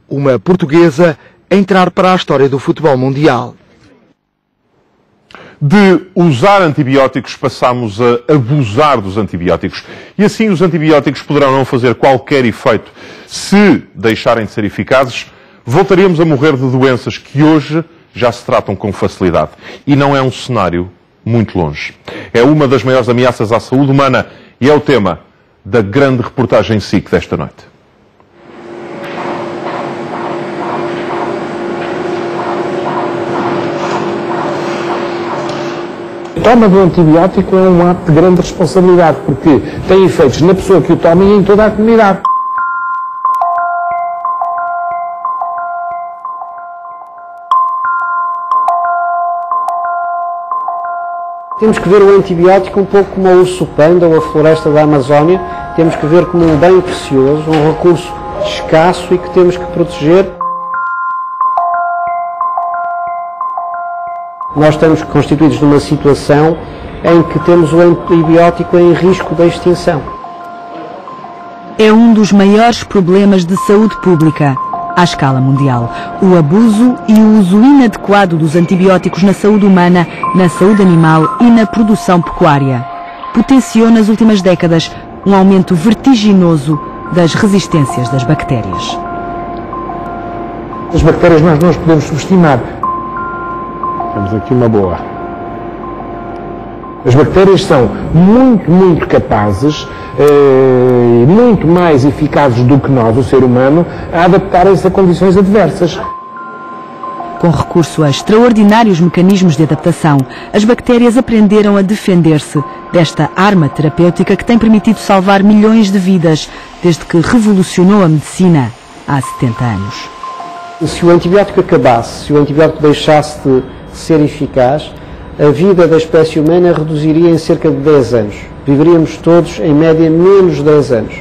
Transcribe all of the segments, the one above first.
uma portuguesa a entrar para a história do futebol mundial. De usar antibióticos passamos a abusar dos antibióticos. E assim os antibióticos poderão não fazer qualquer efeito. Se deixarem de ser eficazes, voltaremos a morrer de doenças que hoje já se tratam com facilidade. E não é um cenário muito longe. É uma das maiores ameaças à saúde humana e é o tema da grande reportagem SIC desta noite. A toma do antibiótico é um ato de grande responsabilidade, porque tem efeitos na pessoa que o toma e em toda a comunidade. Temos que ver o antibiótico um pouco como o urso panda ou a floresta da Amazónia. Temos que ver como um bem precioso, um recurso escasso e que temos que proteger. Nós estamos constituídos numa situação em que temos o antibiótico em risco de extinção. É um dos maiores problemas de saúde pública à escala mundial. O abuso e o uso inadequado dos antibióticos na saúde humana, na saúde animal e na produção pecuária. Potenciou nas últimas décadas um aumento vertiginoso das resistências das bactérias. As bactérias nós não as podemos subestimar. Temos aqui uma boa. As bactérias são muito capazes, muito mais eficazes do que nós, o ser humano, a adaptarem-se a condições adversas. Com recurso a extraordinários mecanismos de adaptação, as bactérias aprenderam a defender-se desta arma terapêutica que tem permitido salvar milhões de vidas desde que revolucionou a medicina há 70 anos. Se o antibiótico acabasse, se o antibiótico deixasse de ser eficaz, a vida da espécie humana reduziria em cerca de 10 anos. Viveríamos todos, em média, menos 10 anos.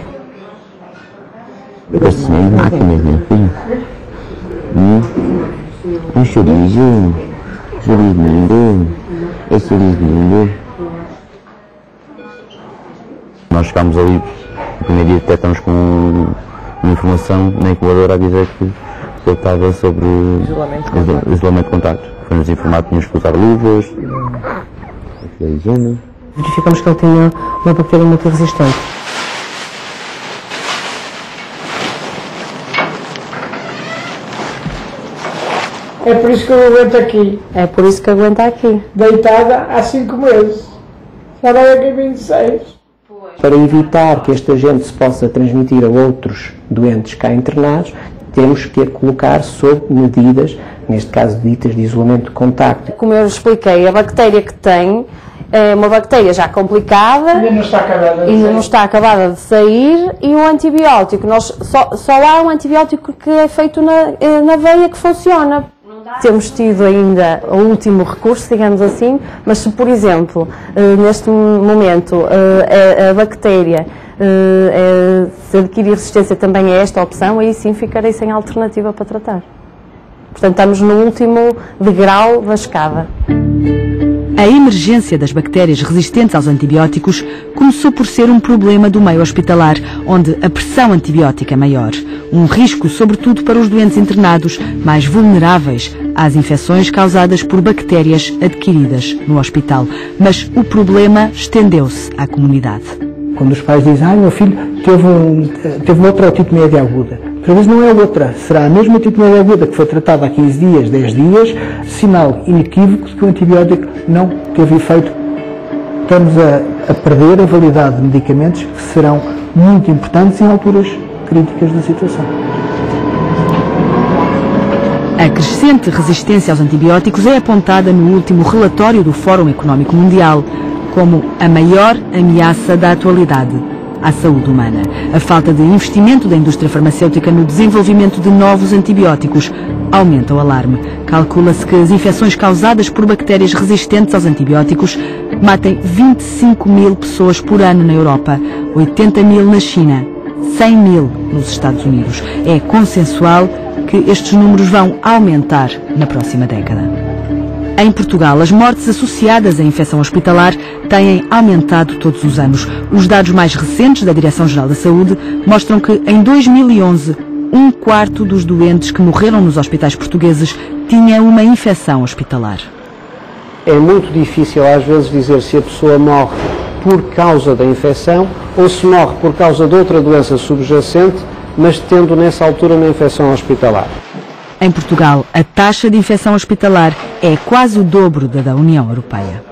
Nós chegámos ali, no primeiro dia detectamos com uma informação na incubadora a dizer que ele estava sobre isolamento de contacto. Foi-nos informado que tínhamos que usar luvas. Verificamos que ele tinha uma bactéria multiresistente. É por isso que eu aguento aqui. É por isso que aguenta aqui. Deitada há 5 meses. Já vai a caminho de 6. Para evitar que este agente se possa transmitir a outros doentes cá internados, temos que colocar sob medidas, neste caso ditas de isolamento de contacto. Como eu expliquei, a bactéria que tem é uma bactéria já complicada, Ainda não está acabada de sair, e o antibiótico, só há um antibiótico que é feito na veia que funciona. Temos tido ainda o último recurso, digamos assim, mas se, por exemplo, neste momento a bactéria se adquirir resistência também a esta opção, aí sim ficarei sem alternativa para tratar. Portanto, estamos no último degrau da escada. A emergência das bactérias resistentes aos antibióticos começou por ser um problema do meio hospitalar, onde a pressão antibiótica é maior. Um risco, sobretudo, para os doentes internados, mais vulneráveis às infecções causadas por bactérias adquiridas no hospital. Mas o problema estendeu-se à comunidade. Quando os pais dizem, meu filho teve uma outra otite média aguda. Por vezes não é outra, será a mesma otite média aguda que foi tratada há 15 dias, 10 dias, sinal inequívoco de que o antibiótico não teve efeito. Estamos a perder a validade de medicamentos que serão muito importantes em alturas críticas da situação. A crescente resistência aos antibióticos é apontada no último relatório do Fórum Económico Mundial como a maior ameaça da atualidade à saúde humana. A falta de investimento da indústria farmacêutica no desenvolvimento de novos antibióticos aumenta o alarme. Calcula-se que as infecções causadas por bactérias resistentes aos antibióticos matem 25 mil pessoas por ano na Europa, 80 mil na China, 100 mil nos Estados Unidos. É consensual que estes números vão aumentar na próxima década. Em Portugal, as mortes associadas à infecção hospitalar têm aumentado todos os anos. Os dados mais recentes da Direção-Geral da Saúde mostram que, em 2011, 1/4 dos doentes que morreram nos hospitais portugueses tinha uma infecção hospitalar. É muito difícil às vezes dizer se a pessoa morre por causa da infecção ou se morre por causa de outra doença subjacente, mas tendo nessa altura uma infecção hospitalar. Em Portugal, a taxa de infecção hospitalar é quase o dobro da União Europeia.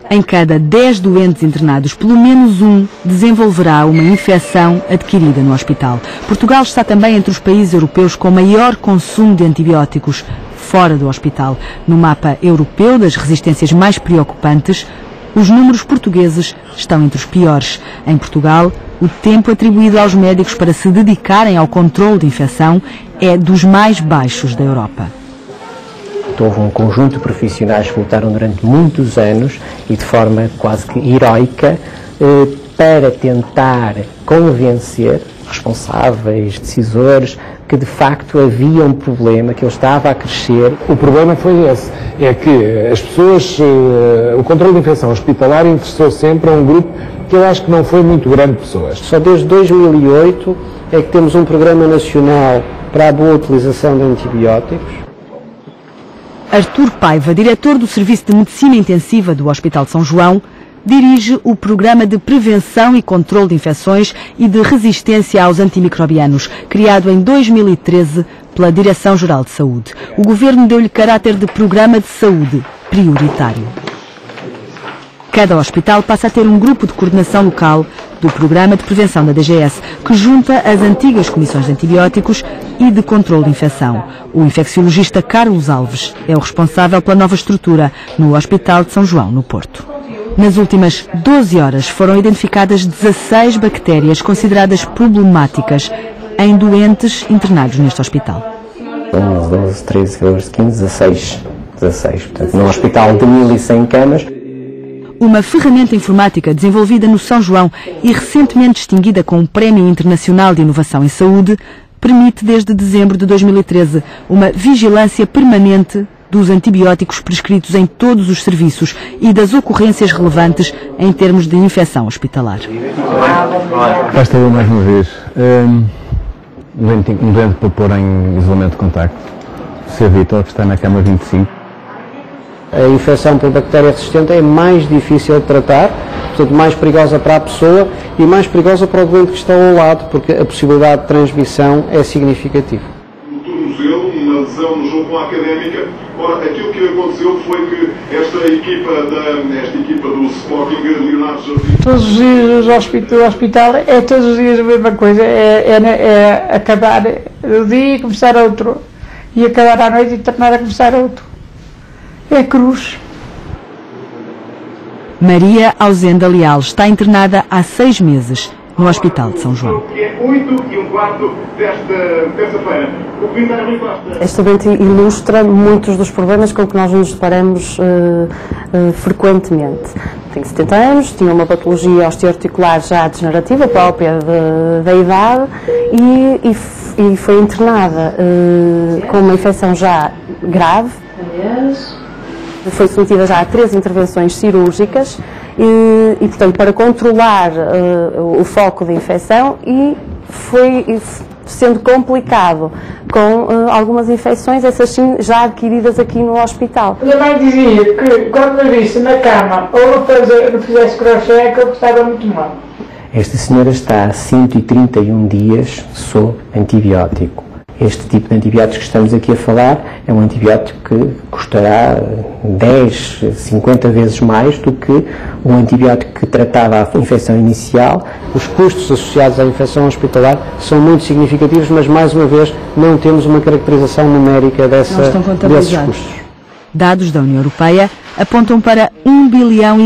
Em cada 10 doentes internados, pelo menos um desenvolverá uma infecção adquirida no hospital. Portugal está também entre os países europeus com maior consumo de antibióticos fora do hospital. No mapa europeu das resistências mais preocupantes, os números portugueses estão entre os piores. Em Portugal, o tempo atribuído aos médicos para se dedicarem ao controle de infecção é dos mais baixos da Europa. Houve um conjunto de profissionais que lutaram durante muitos anos e de forma quase que heroica para tentar convencer responsáveis, decisores, que de facto havia um problema, que ele estava a crescer. O problema foi esse, é que as pessoas, o controle de infecção hospitalar interessou sempre a um grupo que eu acho que não foi muito grande de pessoas. Só desde 2008 é que temos um programa nacional para a boa utilização de antibióticos. Artur Paiva, diretor do Serviço de Medicina Intensiva do Hospital de São João, dirige o Programa de Prevenção e Controle de Infecções e de Resistência aos Antimicrobianos, criado em 2013 pela Direção-Geral de Saúde. O Governo deu-lhe caráter de Programa de Saúde prioritário. Cada hospital passa a ter um grupo de coordenação local do Programa de Prevenção da DGS, que junta as antigas comissões de antibióticos e de controle de infecção. O infecciologista Carlos Alves é o responsável pela nova estrutura no Hospital de São João, no Porto. Nas últimas 12 horas foram identificadas 16 bactérias consideradas problemáticas em doentes internados neste hospital. 11, 12, 13, 14, 15, 16. Portanto, num hospital de 1.100 camas. Uma ferramenta informática desenvolvida no São João e recentemente distinguida com o Prémio Internacional de Inovação em Saúde, permite desde dezembro de 2013 uma vigilância permanente dos antibióticos prescritos em todos os serviços e das ocorrências relevantes em termos de infecção hospitalar. Cá estou eu mais uma vez. Um doente para pôr em isolamento de contacto. O Sr. Vítor, que está na cama 25. A infecção por bactéria resistente é mais difícil de tratar, portanto mais perigosa para a pessoa e mais perigosa para o doente que está ao lado, porque a possibilidade de transmissão é significativa. No tornozelo, uma lesão no jogo Académica. Ora, aquilo que aconteceu foi que esta equipa do Sporting, Leonardo Jardim... Todos os dias o hospital é todos os dias a mesma coisa, é acabar o dia e começar outro, e acabar à noite e tornar a começar outro. É cruz. Maria Ausenda Leal está internada há 6 meses no Hospital de São João. É 8:15 desta terça-feira. Este evento ilustra muitos dos problemas com que nós nos deparamos frequentemente. Tem 70 anos, tinha uma patologia osteoarticular já degenerativa, própria da idade, e foi internada com uma infecção já grave. Foi submetida já a 3 intervenções cirúrgicas e portanto, para controlar o foco de infecção, e foi sendo complicado com algumas infecções, essas sim já adquiridas aqui no hospital. A minha mãe dizia que quando me visse na cama ou não fizesse crochê, que eu estava muito mal. Esta senhora está há 131 dias sob antibiótico. Este tipo de antibióticos que estamos aqui a falar é um antibiótico que custará 10, 50 vezes mais do que um antibiótico que tratava a infecção inicial. Os custos associados à infecção hospitalar são muito significativos, mas mais uma vez não temos uma caracterização numérica desses custos. Dados da União Europeia apontam para 1,5 bilhão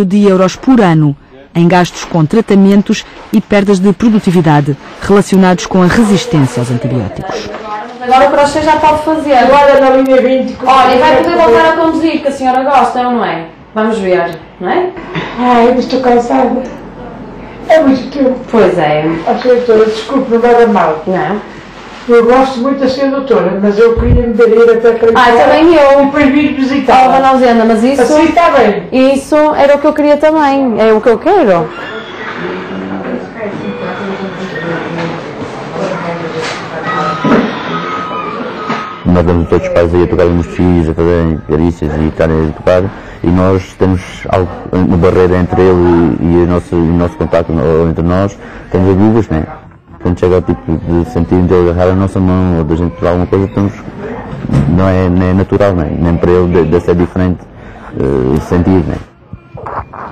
de euros por ano em gastos com tratamentos e perdas de produtividade relacionados com a resistência aos antibióticos. Agora o crochê já pode fazer. Agora na linha 20. Olha, e vai poder voltar a conduzir, que a senhora gosta, não é? Vamos ver, não é? Ai, eu estou cansada. É muito tempo. Pois é. A senhora doutora, desculpe, não vai dar mal. Não. Eu gosto muito da senhora doutora, mas eu queria me ir até para também eu. E depois vir visitar. Dona Ausenda, mas isso... Assim está bem. Isso era o que eu queria também. É o que eu quero. nós vemos todos os pais aí a tocarem nos filhos, a fazerem carícias e estarem a tocar, e nós temos algo, uma barreira entre ele e o nosso contacto, ou entre nós, temos agulhas, né? Quando chega ao tipo de sentir de ele agarrar a nossa mão, ou da gente falar alguma coisa, estamos, não é natural, né? Nem para ele deve ser diferente sentir, né?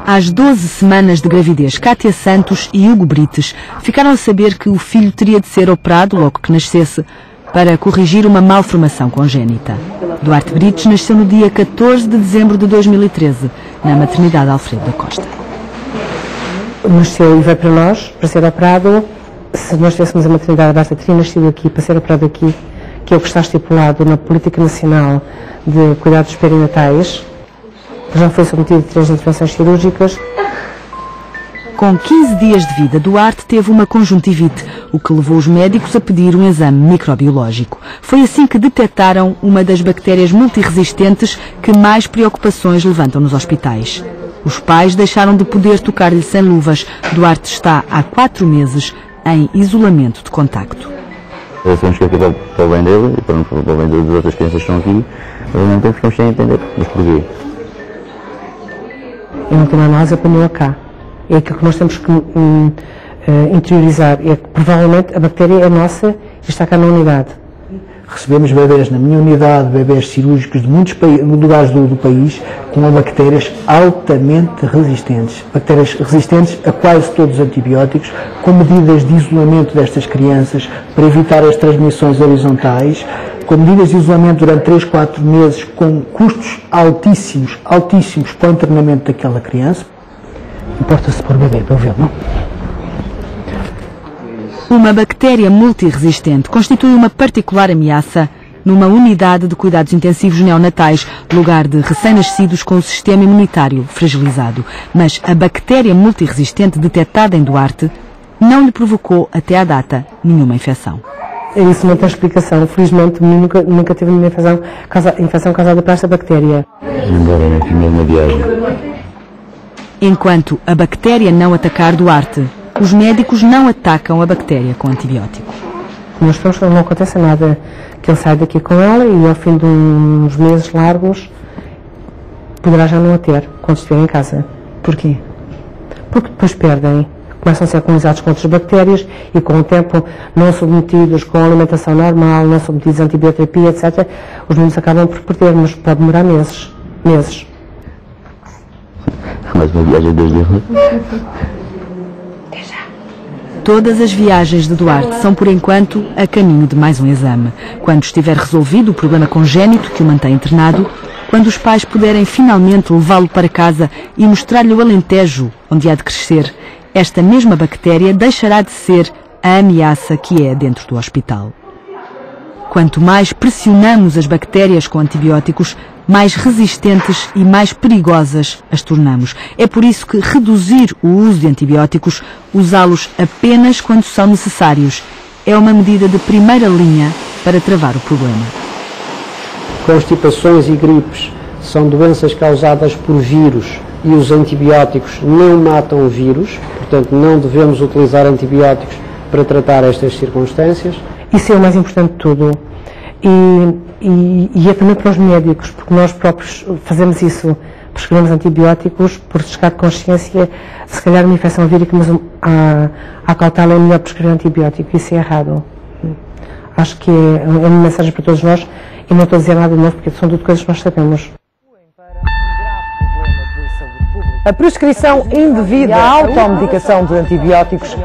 Às 12 semanas de gravidez, Cátia Santos e Hugo Brites ficaram a saber que o filho teria de ser operado logo que nascesse para corrigir uma malformação congénita. Duarte Brites nasceu no dia 14 de dezembro de 2013, na maternidade Alfredo da Costa. Nasceu e veio para nós, para ser operado. Se nós tivéssemos a maternidade basta teria nascido aqui, para ser operado aqui, que é o que está estipulado na Política Nacional de Cuidados Perinatais. Já foi submetido a 3 intervenções cirúrgicas. Com 15 dias de vida, Duarte teve uma conjuntivite, o que levou os médicos a pedir um exame microbiológico. Foi assim que detectaram uma das bactérias multiresistentes que mais preocupações levantam nos hospitais. Os pais deixaram de poder tocar-lhe sem luvas. Duarte está há 4 meses em isolamento de contacto. Sabemos que é para o bem dele e para o bem das outras crianças que estão aqui, mas não temos que entender, mas porquê? Em última análise apanhou-a cá. É aquilo que nós temos que interiorizar. É que provavelmente a bactéria é nossa e está cá na unidade. Recebemos bebés na minha unidade, bebés cirúrgicos de muitos lugares do país com bactérias altamente resistentes. Bactérias resistentes a quase todos os antibióticos, com medidas de isolamento destas crianças para evitar as transmissões horizontais, com medidas de isolamento durante 3, 4 meses, com custos altíssimos para o internamento daquela criança. Importa-se por bebê, para ver, não? Uma bactéria multiresistente constitui uma particular ameaça numa unidade de cuidados intensivos neonatais, lugar de recém-nascidos com o sistema imunitário fragilizado. Mas a bactéria multiresistente detectada em Duarte não lhe provocou, até à data, nenhuma infecção. Isso não tem explicação. Felizmente, nunca teve nenhuma infecção causada por esta bactéria. Embora não tinha uma viagem. Enquanto a bactéria não atacar Duarte, os médicos não atacam a bactéria com antibiótico. Nós esperamos que não aconteça nada, que ele saia daqui com ela e ao fim de uns meses largos poderá já não a ter, quando estiver em casa. Porquê? Porque depois perdem, começam a ser colonizados com outras bactérias e com o tempo não submetidos com alimentação normal, não submetidos a antibioterapia, etc., os meninos acabam por perder, mas pode demorar meses. Mais uma viagem desde ele. Todas as viagens de Duarte são, por enquanto, a caminho de mais um exame. Quando estiver resolvido o problema congénito que o mantém internado, quando os pais puderem finalmente levá-lo para casa e mostrar-lhe o Alentejo, onde há de crescer, esta mesma bactéria deixará de ser a ameaça que é dentro do hospital. Quanto mais pressionamos as bactérias com antibióticos, mais resistentes e mais perigosas as tornamos. É por isso que reduzir o uso de antibióticos, usá-los apenas quando são necessários, é uma medida de primeira linha para travar o problema. Constipações e gripes são doenças causadas por vírus e os antibióticos não matam o vírus, portanto não devemos utilizar antibióticos para tratar estas circunstâncias. Isso é o mais importante de tudo. E é também para os médicos, porque nós próprios fazemos isso, prescrevemos antibióticos por descargo de consciência, se calhar uma infecção vírica, mas a cautela é melhor prescrever antibiótico, isso é errado. Acho que é uma mensagem para todos nós e não estou a dizer nada de novo, porque são tudo coisas que nós sabemos. A prescrição indevida e a automedicação de antibióticos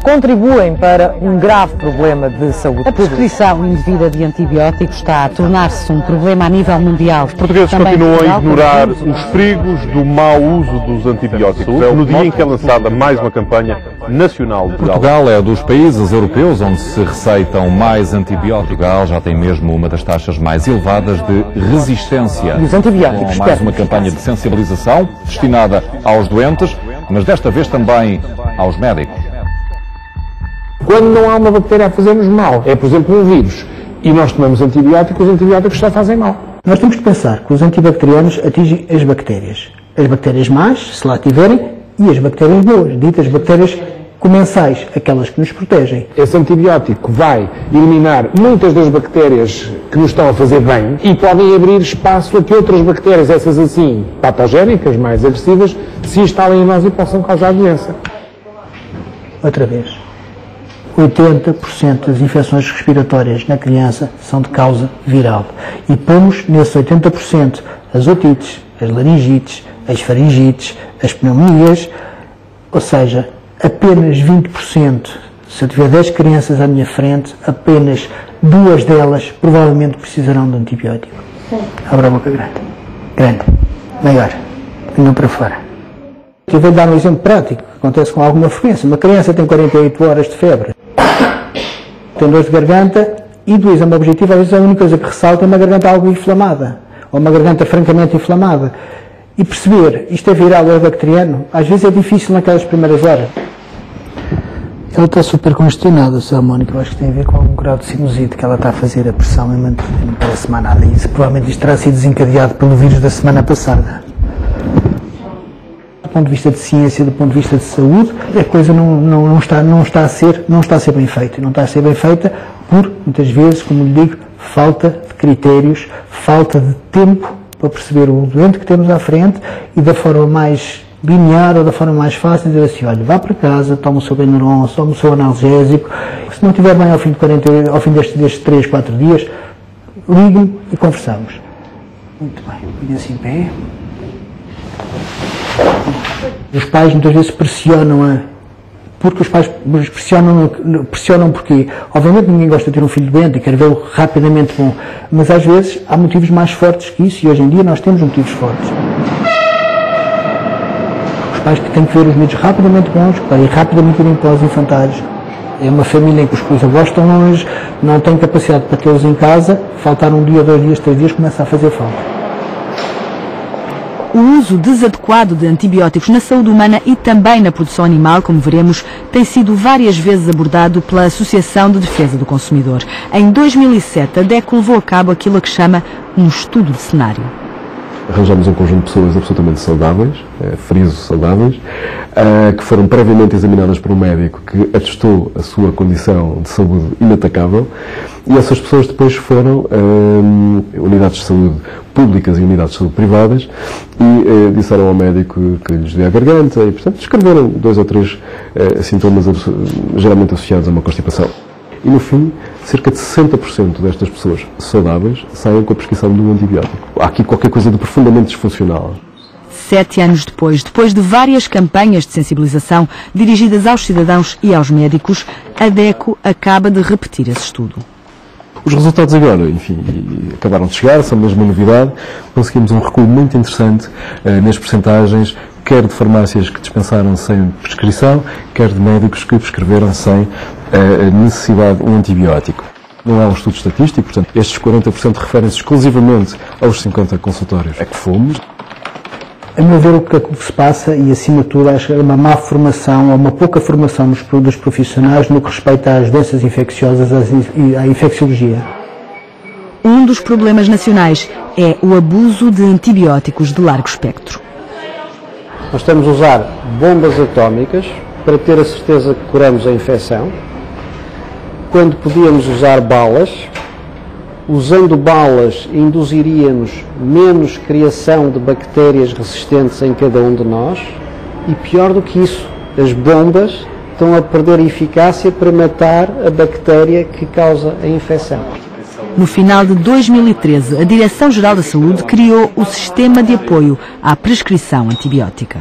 contribuem para um grave problema de saúde pública. A prescrição indevida de antibióticos está a tornar-se um problema a nível mundial. Os portugueses continuam a ignorar os perigos do mau uso dos antibióticos. No dia em que é lançada mais uma campanha nacional. Portugal é dos países europeus onde se receitam mais antibióticos. Portugal já tem mesmo uma das taxas mais elevadas de resistência. E os antibióticos, com mais uma campanha de sensibilização destinada aos doentes, mas desta vez também aos médicos. Quando não há uma bactéria a fazer-nos mal, é, por exemplo, um vírus, e nós tomamos antibióticos, os antibióticos só fazem mal. Nós temos que pensar que os antibacterianos atingem as bactérias más, se lá tiverem, e as bactérias boas, ditas bactérias comensais, aquelas que nos protegem. Esse antibiótico vai eliminar muitas das bactérias que nos estão a fazer bem e podem abrir espaço a que outras bactérias, essas assim, patogénicas, mais agressivas, se instalem em nós e possam causar doença. Outra vez. 80% das infecções respiratórias na criança são de causa viral. E pomos nesses 80% as otites, as laringites, as faringites, as pneumonias, ou seja, apenas 20%, se eu tiver 10 crianças à minha frente, apenas 2 delas provavelmente precisarão de antibiótico. Abra a boca grande. Grande. Maior. Venham para fora. Eu vou dar um exemplo prático, que acontece com alguma frequência. Uma criança tem 48 horas de febre, tem dor de garganta e do exame objetivo, às vezes a única coisa que ressalta é uma garganta algo inflamada, ou uma garganta francamente inflamada. E perceber, isto é viral ou é bacteriano, às vezes é difícil naquelas primeiras horas. Ela está super congestionada, Sra. Mónica, eu acho que tem a ver com algum grau de sinusite que ela está a fazer, a pressão e não parece mais nada. E provavelmente isto terá sido desencadeado pelo vírus da semana passada. Do ponto de vista de ciência, do ponto de vista de saúde, a coisa não está a ser bem feita. Não está a ser bem feita por, muitas vezes, como lhe digo, falta de critérios, falta de tempo para perceber o doente que temos à frente e da forma mais linear ou da forma mais fácil dizer assim, olha, vá para casa, toma o seu Benuron, toma o seu analgésico, se não estiver bem ao fim destes 3, 4 dias, ligue-me e conversamos. Muito bem, põe-se em pé. Os pais muitas vezes pressionam porque os pais pressionam porque, obviamente ninguém gosta de ter um filho doente e quer vê-lo rapidamente bom, mas às vezes há motivos mais fortes que isso e hoje em dia nós temos motivos fortes. Os pais têm que ver os miúdos rapidamente bons para ir rapidamente irem para os infantários. É uma família em que os avós estão longe, não têm capacidade para tê-los em casa, faltar um dia, 2 dias, 3 dias, começa a fazer falta. O uso desadequado de antibióticos na saúde humana e também na produção animal, como veremos, tem sido várias vezes abordado pela Associação de Defesa do Consumidor. Em 2007, a DECO levou a cabo aquilo que chama um estudo de cenário. Arranjamos um conjunto de pessoas absolutamente saudáveis, friso saudáveis, que foram previamente examinadas por um médico que atestou a sua condição de saúde inatacável, e essas pessoas depois foram unidades de saúde públicas e unidades de saúde privadas e disseram ao médico que lhes doía a garganta e, portanto, descreveram 2 ou 3 sintomas geralmente associados a uma constipação. E, no fim, cerca de 60% destas pessoas saudáveis saem com a prescrição de um antibiótico. Há aqui qualquer coisa de profundamente disfuncional. 7 anos depois de várias campanhas de sensibilização dirigidas aos cidadãos e aos médicos, a DECO acaba de repetir esse estudo. Os resultados agora, enfim, acabaram de chegar, são mesmo uma novidade. Conseguimos um recuo muito interessante nas percentagens, quer de farmácias que dispensaram sem prescrição, quer de médicos que prescreveram sem necessidade de um antibiótico. Não é um estudo estatístico, portanto, estes 40% referem-se exclusivamente aos 50 consultórios a que fomos. A meu ver, o que se passa, e acima de tudo, acho que é uma má formação ou uma pouca formação dos profissionais no que respeita às doenças infecciosas e à infecciologia. Um dos problemas nacionais é o abuso de antibióticos de largo espectro. Nós estamos a usar bombas atómicas para ter a certeza que curamos a infecção, quando podíamos usar balas. Usando balas, induziríamos menos criação de bactérias resistentes em cada um de nós e, pior do que isso, as bombas estão a perder eficácia para matar a bactéria que causa a infecção. No final de 2013, a Direção-Geral da Saúde criou o Sistema de Apoio à Prescrição Antibiótica.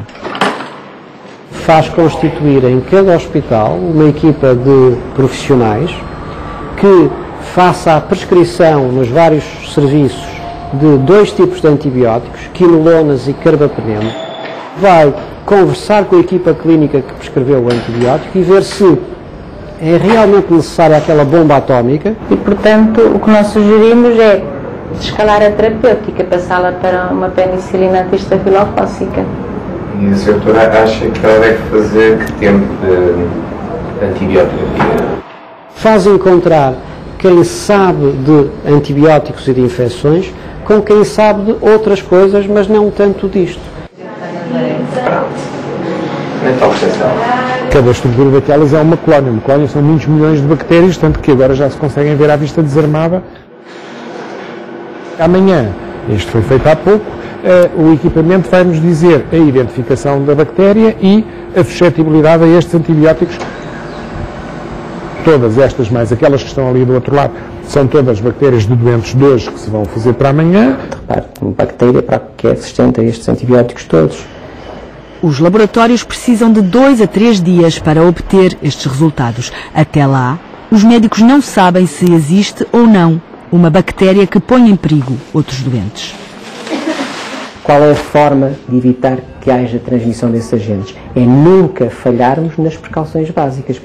Faz constituir em cada hospital uma equipa de profissionais que faça a prescrição nos vários serviços de 2 tipos de antibióticos, quinolonas e carbapenema, vai conversar com a equipa clínica que prescreveu o antibiótico e ver se é realmente necessária aquela bomba atómica. E, portanto, o que nós sugerimos é escalar a terapêutica, passá-la para uma penicilina antistafilocócica. E a senhora doutora acha que ela deve fazer que tempo de antibiótica? Faz encontrar quem sabe de antibióticos e de infecções com quem sabe de outras coisas, mas não tanto disto. Mental percepção. cada estrutura daquelas é uma colónia. Uma colónia são muitos milhões de bactérias, tanto que agora já se conseguem ver à vista desarmada. Amanhã, isto foi feito há pouco, o equipamento vai nos dizer a identificação da bactéria e a suscetibilidade a estes antibióticos. Todas estas, mais aquelas que estão ali do outro lado, são todas bactérias de doentes de hoje que se vão fazer para amanhã. Repare, uma bactéria que é resistente a estes antibióticos todos. Os laboratórios precisam de 2 a 3 dias para obter estes resultados. Até lá, os médicos não sabem se existe ou não uma bactéria que põe em perigo outros doentes. Qual é a forma de evitar que haja transmissão desses agentes? É nunca falharmos nas precauções básicas.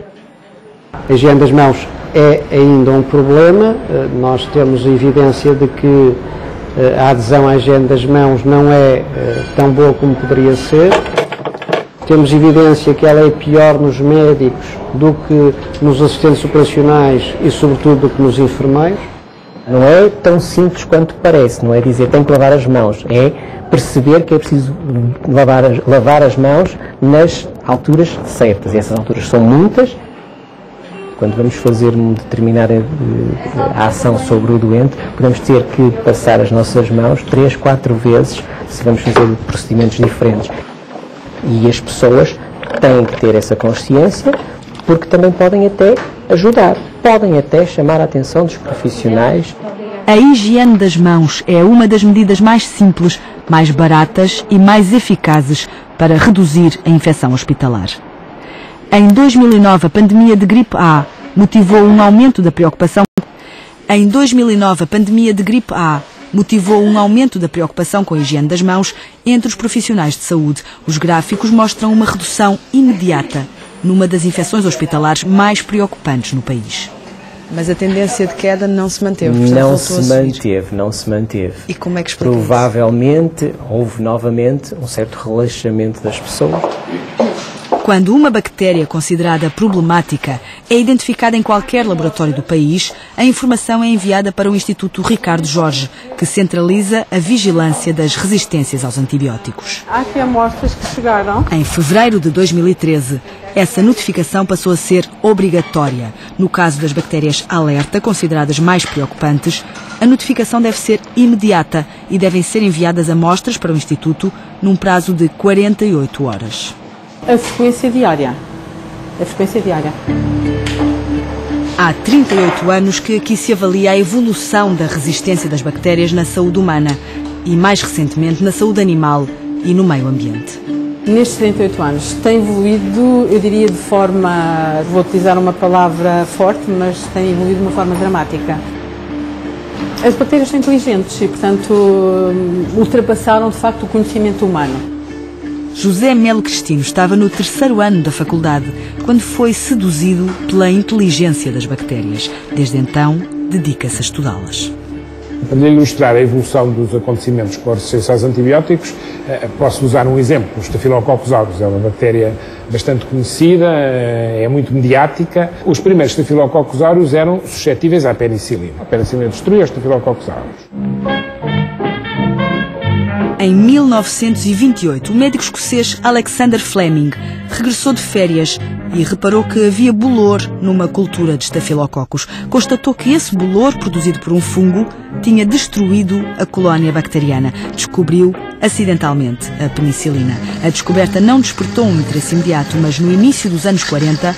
A higiene das mãos é ainda um problema. Nós temos evidência de que a adesão à higiene das mãos não é tão boa como poderia ser. Temos evidência que ela é pior nos médicos do que nos assistentes operacionais e, sobretudo, do que nos enfermeiros. Não é tão simples quanto parece, não é dizer tem que lavar as mãos, é perceber que é preciso lavar as mãos nas alturas certas. E essas alturas são muitas. Quando vamos fazer uma determinada ação sobre o doente, podemos ter que passar as nossas mãos 3, 4 vezes se vamos fazer procedimentos diferentes. E as pessoas têm que ter essa consciência, porque também podem até ajudar, podem até chamar a atenção dos profissionais. A higiene das mãos é uma das medidas mais simples, mais baratas e mais eficazes para reduzir a infecção hospitalar. Em 2009, a pandemia de gripe A motivou um aumento da preocupação. Em 2009, a pandemia de gripe A motivou um aumento da preocupação com a higiene das mãos entre os profissionais de saúde. Os gráficos mostram uma redução imediata numa das infecções hospitalares mais preocupantes no país. Mas a tendência de queda não se manteve? Não se manteve. E como é que explica isso? Provavelmente houve novamente um certo relaxamento das pessoas. Quando uma bactéria considerada problemática é identificada em qualquer laboratório do país, a informação é enviada para o Instituto Ricardo Jorge, que centraliza a vigilância das resistências aos antibióticos. Há aqui amostras que chegaram. Em fevereiro de 2013, essa notificação passou a ser obrigatória. No caso das bactérias alerta, consideradas mais preocupantes, a notificação deve ser imediata e devem ser enviadas amostras para o Instituto num prazo de 48 horas. A frequência diária. Há 38 anos que aqui se avalia a evolução da resistência das bactérias na saúde humana e, mais recentemente, na saúde animal e no meio ambiente. Nestes 38 anos tem evoluído, eu diria de forma, vou utilizar uma palavra forte, mas tem evoluído de uma forma dramática. As bactérias são inteligentes e, portanto, ultrapassaram de facto o conhecimento humano. José Melo Cristino estava no 3º ano da faculdade quando foi seduzido pela inteligência das bactérias. Desde então, dedica-se a estudá-las. Para lhe ilustrar a evolução dos acontecimentos com a resistência aos antibióticos, posso usar um exemplo. O Staphylococcus aureus é uma bactéria bastante conhecida, é muito mediática. Os primeiros Staphylococcus aureus eram suscetíveis à penicilina. A penicilina destruía o Staphylococcus aureus. Em 1928, o médico escocês Alexander Fleming regressou de férias e reparou que havia bolor numa cultura de estafilococcus. Constatou que esse bolor, produzido por um fungo, tinha destruído a colónia bacteriana. Descobriu, acidentalmente, a penicilina. A descoberta não despertou um interesse imediato, mas no início dos anos 40,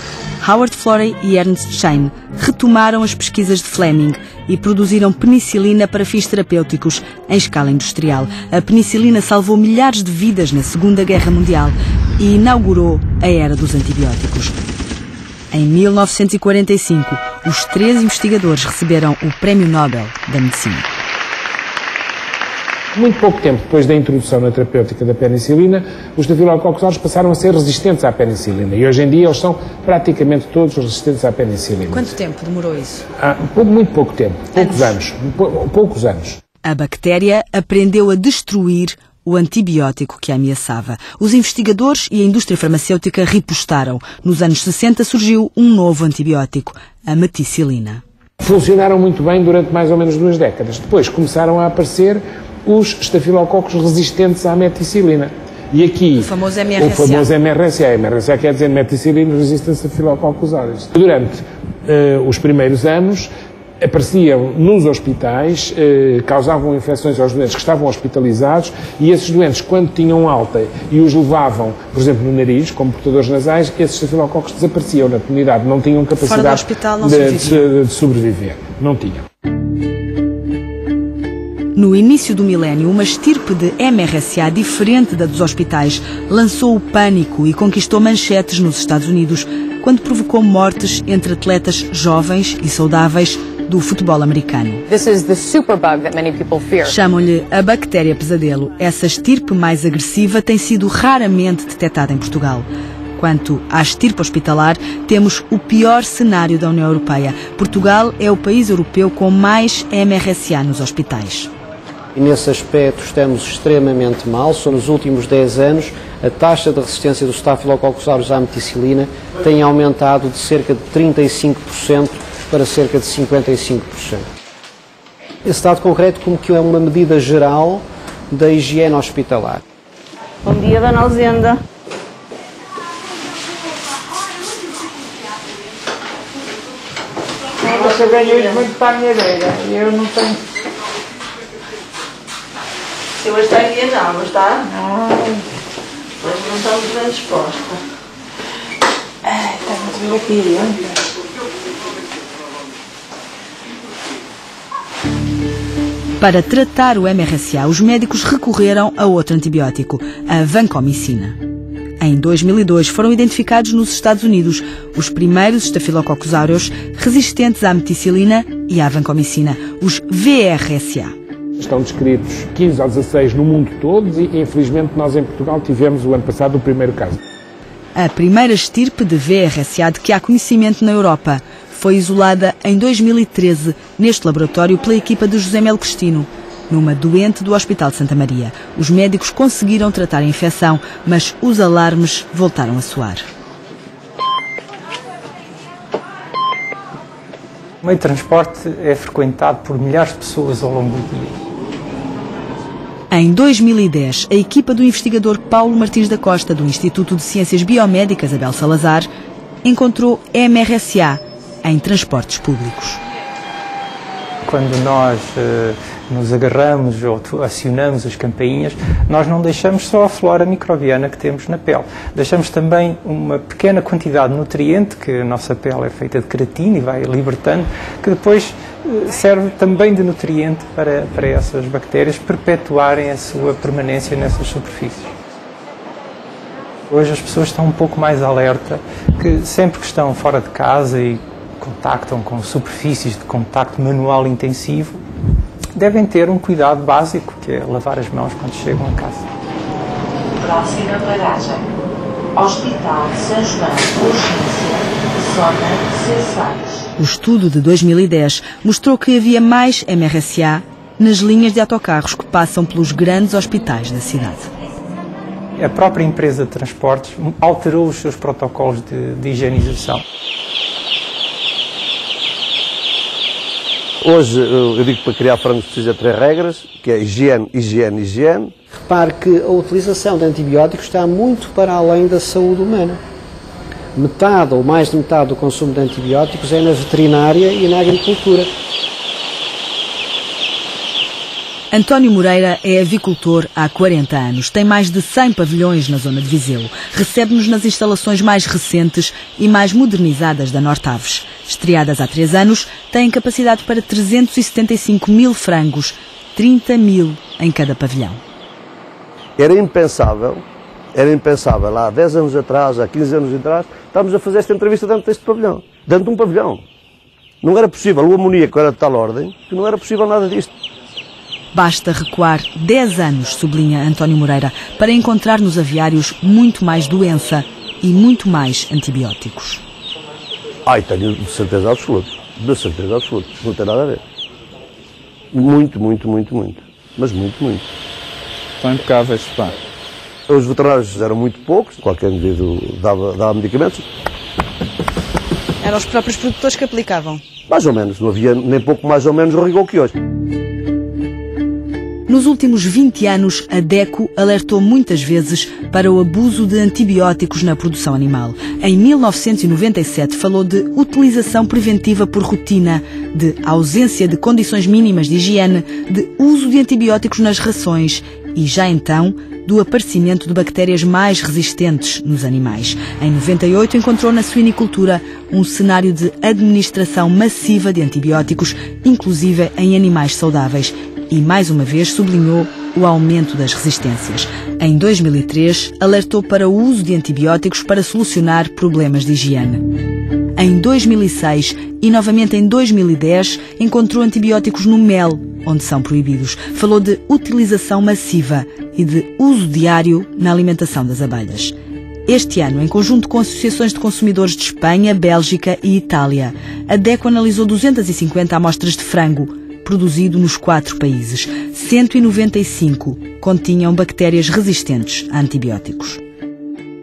Howard Florey e Ernst Chain retomaram as pesquisas de Fleming e produziram penicilina para fins terapêuticos em escala industrial. A penicilina salvou milhares de vidas na Segunda Guerra Mundial e inaugurou a era dos antibióticos. Em 1945, os 3 investigadores receberam o Prémio Nobel da Medicina. Muito pouco tempo depois da introdução na terapêutica da penicilina, os Staphylococcus aureus passaram a ser resistentes à penicilina e hoje em dia eles são praticamente todos resistentes à penicilina. Quanto tempo demorou isso? Muito pouco tempo, poucos anos. A bactéria aprendeu a destruir o antibiótico que a ameaçava. Os investigadores e a indústria farmacêutica ripostaram. Nos anos 60 surgiu um novo antibiótico, a meticilina. Funcionaram muito bem durante mais ou menos 2 décadas. Depois começaram a aparecer os estafilococos resistentes à meticilina. E aqui, o famoso MRSA. O famoso MRSA. MRSA quer dizer Methicillin Resistant Staphylococcus aureus. Durante os primeiros anos, apareciam nos hospitais, causavam infecções aos doentes que estavam hospitalizados, e esses doentes, quando tinham alta e os levavam, por exemplo, no nariz, como portadores nasais, esses estafilococos desapareciam na comunidade, não tinham capacidade de sobreviver. Não tinham. No início do milénio, uma estirpe de MRSA diferente da dos hospitais lançou o pânico e conquistou manchetes nos Estados Unidos, quando provocou mortes entre atletas jovens e saudáveis do futebol americano. Chamam-lhe a bactéria pesadelo. Essa estirpe mais agressiva tem sido raramente detectada em Portugal. Quanto à estirpe hospitalar, temos o pior cenário da União Europeia. Portugal é o país europeu com mais MRSA nos hospitais. E nesse aspecto estamos extremamente mal. Só nos últimos 10 anos a taxa de resistência do Staphylococcus aureus à meticilina tem aumentado de cerca de 35% para cerca de 55%. Esse dado concreto como que é uma medida geral da higiene hospitalar. Bom dia, Dona Alzenda. Você ganhou hoje muito para a minha beira e eu não tenho. Se hoje está aqui não está? Não. Hoje não estamos bem dispostas. Estamos aqui, Para tratar o MRSA, os médicos recorreram a outro antibiótico, a vancomicina. Em 2002 foram identificados nos Estados Unidos os primeiros Staphylococcus aureus resistentes à meticilina e à vancomicina, os VRSA. Estão descritos 15 ou 16 no mundo todo e, infelizmente, nós em Portugal tivemos o ano passado o primeiro caso. A primeira estirpe de VRSA de que há conhecimento na Europa foi isolada em 2013 neste laboratório pela equipa de José Melo Cristino, numa doente do Hospital de Santa Maria. Os médicos conseguiram tratar a infecção, mas os alarmes voltaram a soar. O meio de transporte é frequentado por milhares de pessoas ao longo do dia. Em 2010, a equipa do investigador Paulo Martins da Costa, do Instituto de Ciências Biomédicas Abel Salazar, encontrou MRSA em transportes públicos. Quando nós nos agarramos ou acionamos as campainhas, nós não deixamos só a flora microbiana que temos na pele. Deixamos também uma pequena quantidade de nutriente, que a nossa pele é feita de queratina e vai libertando, que depois serve também de nutriente para essas bactérias perpetuarem a sua permanência nessas superfícies. Hoje as pessoas estão um pouco mais alerta, que sempre que estão fora de casa e contactam com superfícies de contacto manual intensivo, devem ter um cuidado básico, que é lavar as mãos quando chegam a casa. Próxima paragem. Hospital de São João, urgência, zona C6. O estudo de 2010 mostrou que havia mais MRSA nas linhas de autocarros que passam pelos grandes hospitais da cidade. A própria empresa de transportes alterou os seus protocolos de higienização. Hoje, eu digo que para criar frangos precisa de 3 regras, que é higiene, higiene, higiene. Repare que a utilização de antibióticos está muito para além da saúde humana. Metade ou mais de metade do consumo de antibióticos é na veterinária e na agricultura. António Moreira é avicultor há 40 anos. Tem mais de 100 pavilhões na zona de Viseu. Recebe-nos nas instalações mais recentes e mais modernizadas da Norte Aves. Estreadas há 3 anos, têm capacidade para 375 mil frangos, 30 mil em cada pavilhão. Era impensável lá há 10 anos atrás, há 15 anos atrás, estávamos a fazer esta entrevista dentro deste pavilhão, dentro de um pavilhão. Não era possível, o amoníaco era de tal ordem que não era possível nada disto. Basta recuar 10 anos, sublinha António Moreira, para encontrar nos aviários muito mais doença e muito mais antibióticos. Tenho de certeza absoluta, não tem nada a ver. Muito, muito, muito, muito, mas muito, muito. Estão impecáveis, pá. Os veterinários eram muito poucos, qualquer indivíduo dava medicamentos. Eram os próprios produtores que aplicavam? Mais ou menos, não havia nem pouco mais ou menos o rigor que hoje. Nos últimos 20 anos, a DECO alertou muitas vezes para o abuso de antibióticos na produção animal. Em 1997 falou de utilização preventiva por rotina, de ausência de condições mínimas de higiene, de uso de antibióticos nas rações e, já então, do aparecimento de bactérias mais resistentes nos animais. Em 98 encontrou na suinicultura um cenário de administração massiva de antibióticos, inclusive em animais saudáveis, e mais uma vez sublinhou o aumento das resistências. Em 2003, alertou para o uso de antibióticos para solucionar problemas de higiene. Em 2006 e novamente em 2010, encontrou antibióticos no mel, onde são proibidos. Falou de utilização massiva e de uso diário na alimentação das abelhas. Este ano, em conjunto com associações de consumidores de Espanha, Bélgica e Itália, a DECO analisou 250 amostras de frango, produzido nos 4 países. 195 continham bactérias resistentes a antibióticos.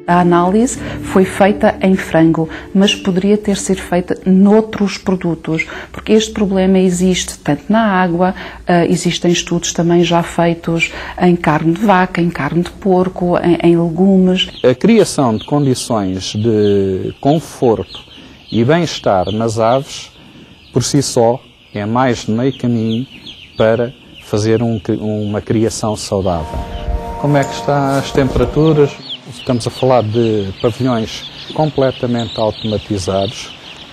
A análise foi feita em frango, mas poderia ter sido feita noutros produtos, porque este problema existe tanto na água, existem estudos também já feitos em carne de vaca, em carne de porco, em legumes. A criação de condições de conforto e bem-estar nas aves, por si só, é mais de meio caminho para fazer uma criação saudável. Como é que estão as temperaturas? Estamos a falar de pavilhões completamente automatizados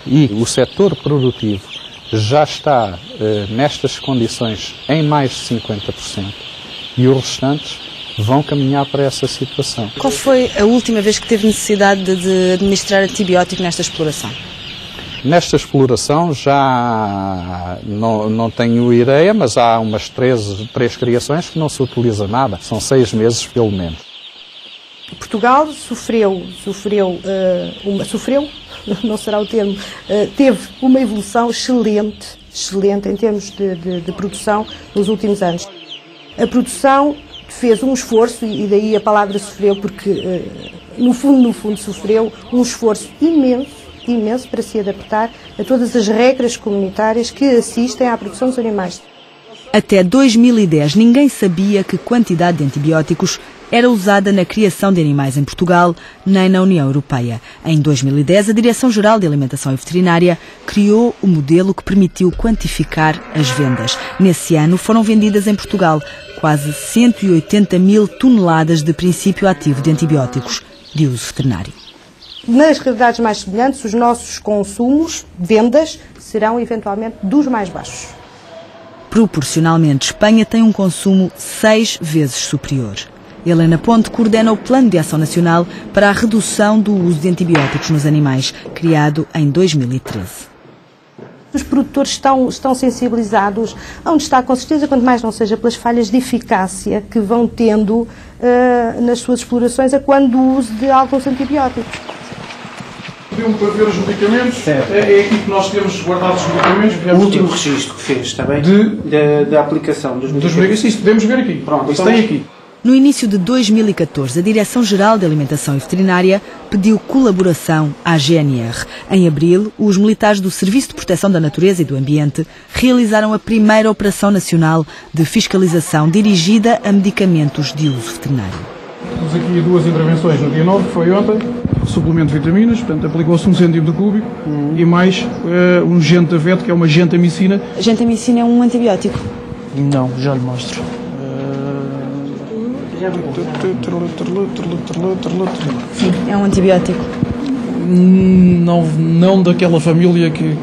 e o setor produtivo já está nestas condições em mais de 50% e os restantes vão caminhar para essa situação. Qual foi a última vez que teve necessidade de administrar antibiótico nesta exploração? Nesta exploração já não tenho ideia, mas há umas 3 criações que não se utiliza nada. São 6 meses pelo menos. Portugal sofreu, não será o termo, teve uma evolução excelente em termos de produção nos últimos anos. A produção fez um esforço, e daí a palavra sofreu, porque no fundo sofreu um esforço imenso para se adaptar a todas as regras comunitárias que assistem à produção dos animais. Até 2010, ninguém sabia que quantidade de antibióticos era usada na criação de animais em Portugal, nem na União Europeia. Em 2010, a Direção-Geral de Alimentação e Veterinária criou o modelo que permitiu quantificar as vendas. Nesse ano, foram vendidas em Portugal quase 180 mil toneladas de princípio ativo de antibióticos de uso veterinário. Nas realidades mais semelhantes, os nossos consumos, vendas, serão eventualmente dos mais baixos. Proporcionalmente, Espanha tem um consumo 6 vezes superior. Helena Ponte coordena o Plano de Ação Nacional para a Redução do Uso de Antibióticos nos Animais, criado em 2013. Os produtores estão sensibilizados a um destaque, com certeza, quanto mais não seja pelas falhas de eficácia que vão tendo nas suas explorações a quando do uso de alguns antibióticos. Pediu-me para ver os medicamentos, é aqui que nós temos guardados os medicamentos. O último registro que fez, está bem? Da aplicação dos medicamentos. Isso podemos ver aqui. Pronto, isso tem aqui. No início de 2014, a Direção-Geral de Alimentação e Veterinária pediu colaboração à GNR. Em abril, os militares do Serviço de Proteção da Natureza e do Ambiente realizaram a primeira operação nacional de fiscalização dirigida a medicamentos de uso veterinário. Temos aqui 2 intervenções no dia 9, foi ontem, suplemento de vitaminas, portanto aplicou-se 1 cêntimo cúbico e mais um gentavet, que é uma gentamicina. A gentamicina é um antibiótico? Não, já lhe mostro. Sim, é um antibiótico. Não daquela família que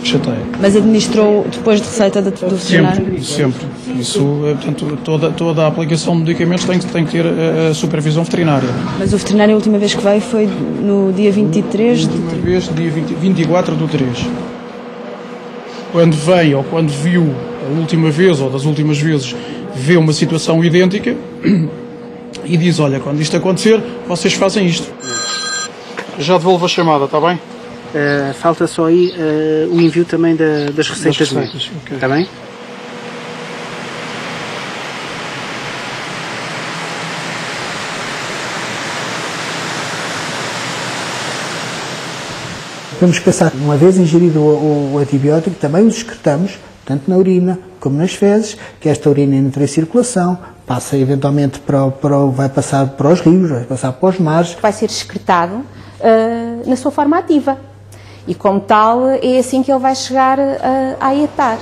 chateia. Mas administrou depois de receita do veterinário? Sempre. Isso, portanto, toda a aplicação de medicamentos tem que ter a supervisão veterinária. Mas o veterinário a última vez que veio foi no dia 23? A última vez, dia 24 do 3. Quando vem ou quando viu a última vez ou das últimas vezes, vê uma situação idêntica e diz, olha, quando isto acontecer, vocês fazem isto. Já devolvo a chamada, está bem? Falta só aí o envio também das receitas. Okay. Está bem? Temos que pensar, uma vez ingerido o antibiótico, também os excretamos, tanto na urina como nas fezes, que esta urina entra em circulação, passa eventualmente vai passar para os rios, vai passar para os mares. Vai ser excretado na sua forma ativa e, como tal, é assim que ele vai chegar a ETAR.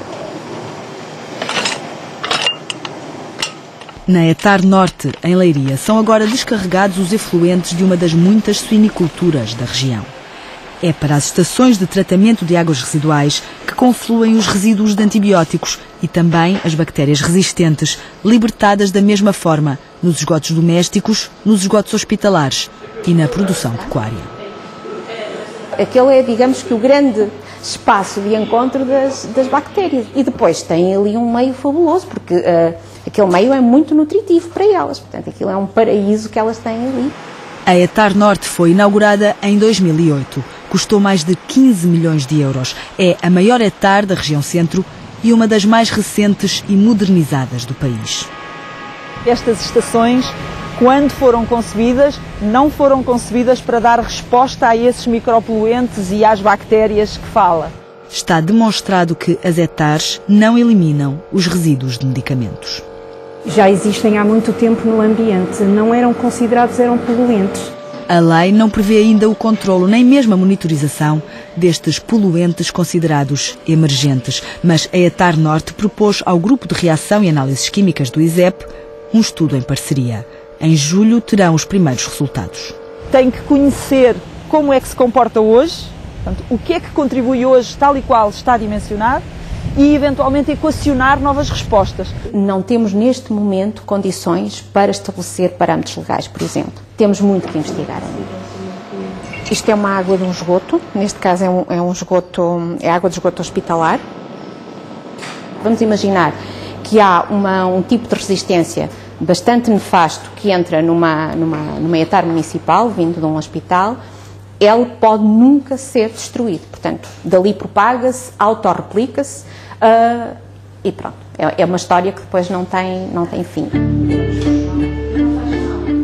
Na ETAR Norte, em Leiria, são agora descarregados os efluentes de uma das muitas suiniculturas da região. É para as estações de tratamento de águas residuais que confluem os resíduos de antibióticos e também as bactérias resistentes, libertadas da mesma forma nos esgotos domésticos, nos esgotos hospitalares e na produção pecuária. Aquele é, digamos que, o grande espaço de encontro das bactérias. E depois tem ali um meio fabuloso, porque aquele meio é muito nutritivo para elas. Portanto, aquilo é um paraíso que elas têm ali. A ETAR Norte foi inaugurada em 2008. Custou mais de 15 milhões de euros. É a maior ETAR da região centro e uma das mais recentes e modernizadas do país. Estas estações, quando foram concebidas, não foram concebidas para dar resposta a esses micropoluentes e às bactérias que fala. Está demonstrado que as ETARs não eliminam os resíduos de medicamentos. Já existem há muito tempo no ambiente, não eram considerados, eram poluentes. A lei não prevê ainda o controlo, nem mesmo a monitorização destes poluentes considerados emergentes, mas a ETAR Norte propôs ao Grupo de Reação e Análises Químicas do ISEP um estudo em parceria. Em julho terão os primeiros resultados. Tem que conhecer como é que se comporta hoje, portanto, o que é que contribui hoje tal e qual está dimensionado, e eventualmente equacionar novas respostas. Não temos neste momento condições para estabelecer parâmetros legais, por exemplo. Temos muito que investigar ainda. Isto é uma água de um esgoto, neste caso é água de esgoto hospitalar. Vamos imaginar que há um tipo de resistência bastante nefasto que entra numa ETAR municipal, vindo de um hospital. Ele pode nunca ser destruído. Portanto, dali propaga-se, autorreplica-se e pronto. É uma história que depois não tem fim.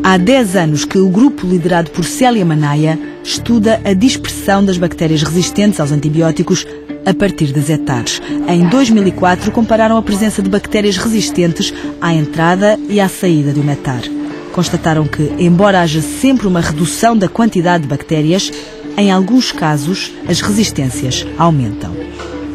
Há 10 anos que o grupo liderado por Célia Manaia estuda a dispersão das bactérias resistentes aos antibióticos a partir das ETARs. Em 2004 compararam a presença de bactérias resistentes à entrada e à saída de uma ETAR. Constataram que, embora haja sempre uma redução da quantidade de bactérias, em alguns casos as resistências aumentam.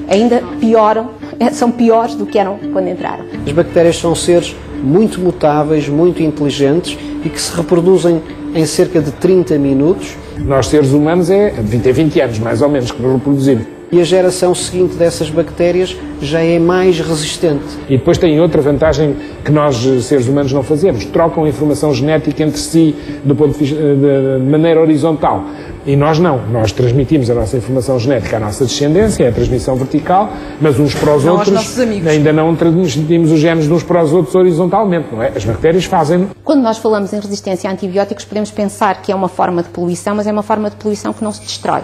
Ainda pioram, são piores do que eram quando entraram. As bactérias são seres muito mutáveis, muito inteligentes e que se reproduzem em cerca de 30 minutos. Nós, seres humanos, tem 20 anos, mais ou menos, que nos reproduzimos. E a geração seguinte dessas bactérias já é mais resistente. E depois tem outra vantagem que nós, seres humanos, não fazemos. Trocam informação genética entre si de maneira horizontal. E nós não. Nós transmitimos a nossa informação genética à nossa descendência, é a transmissão vertical, mas uns para os outros ainda não transmitimos os genes de uns para os outros horizontalmente, não é? As bactérias fazem. Quando nós falamos em resistência a antibióticos, podemos pensar que é uma forma de poluição, mas é uma forma de poluição que não se destrói.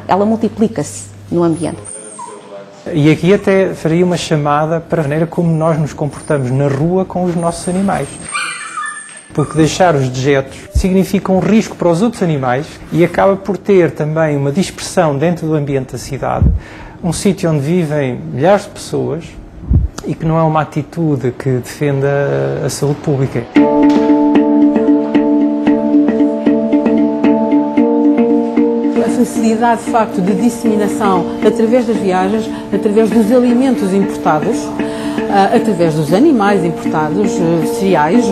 Ela multiplica-se no ambiente. E aqui até faria uma chamada para a maneira como nós nos comportamos na rua com os nossos animais. Porque deixar os dejetos significa um risco para os outros animais e acaba por ter também uma dispersão dentro do ambiente da cidade, um sítio onde vivem milhares de pessoas e que não é uma atitude que defenda a saúde pública. A facilidade, de facto, de disseminação através das viagens, através dos alimentos importados, através dos animais importados, cereais.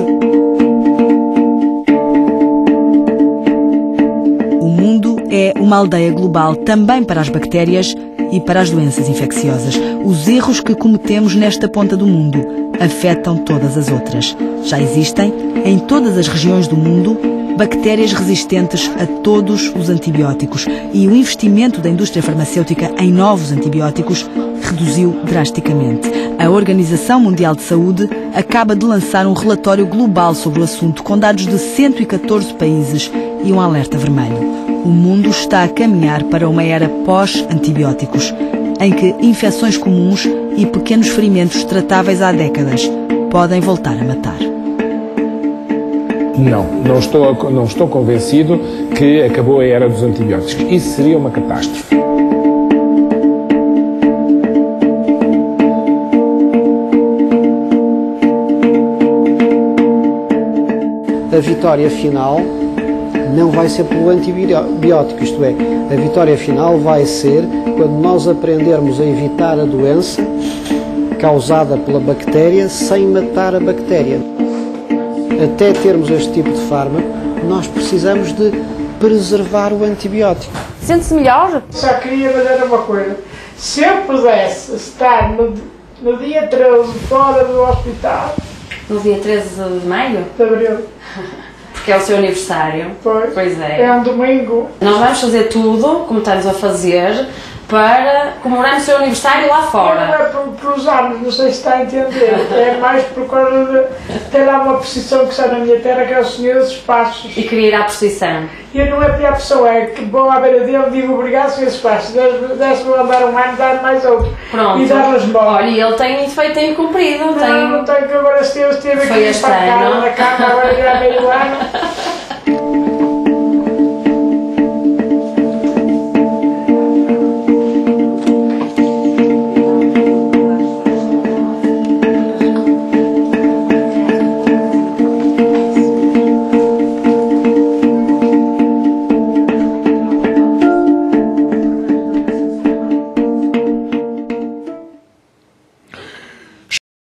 O mundo é uma aldeia global também para as bactérias e para as doenças infecciosas. Os erros que cometemos nesta ponta do mundo afetam todas as outras. Já existem, em todas as regiões do mundo, bactérias resistentes a todos os antibióticos e o investimento da indústria farmacêutica em novos antibióticos reduziu drasticamente. A Organização Mundial de Saúde acaba de lançar um relatório global sobre o assunto com dados de 114 países e um alerta vermelho. O mundo está a caminhar para uma era pós-antibióticos, em que infecções comuns e pequenos ferimentos tratáveis há décadas podem voltar a matar. Não estou convencido que acabou a era dos antibióticos. Isso seria uma catástrofe. a vitória final não vai ser pelo antibiótico, isto é, a vitória final vai ser quando nós aprendermos a evitar a doença causada pela bactéria sem matar a bactéria. Até termos este tipo de fármaco, nós precisamos de preservar o antibiótico. Sente-se melhor? Só queria dizer uma coisa. Se eu pudesse estar no dia 13 fora do hospital... No dia 13 de maio? De abril. Porque é o seu aniversário. Pois é. É um domingo. Nós vamos fazer tudo, como estamos a fazer, para comemorar o seu aniversário lá fora. Não é por usarmos, não sei se está a entender. É mais por causa de ter lá uma procissão que está na minha terra, que é o Senhor dos Passos. E queria ir à procissão. E não é pedir à pessoa, é que vou à beira dele, digo obrigado, Senhor dos Passos. Desse-me andar um ano, dar mais outro. Pronto. E dar-las embora. Olha, e ele tem feito em cumprido. Não tenho, que agora esteve aqui para cá na cama, agora já meio ano.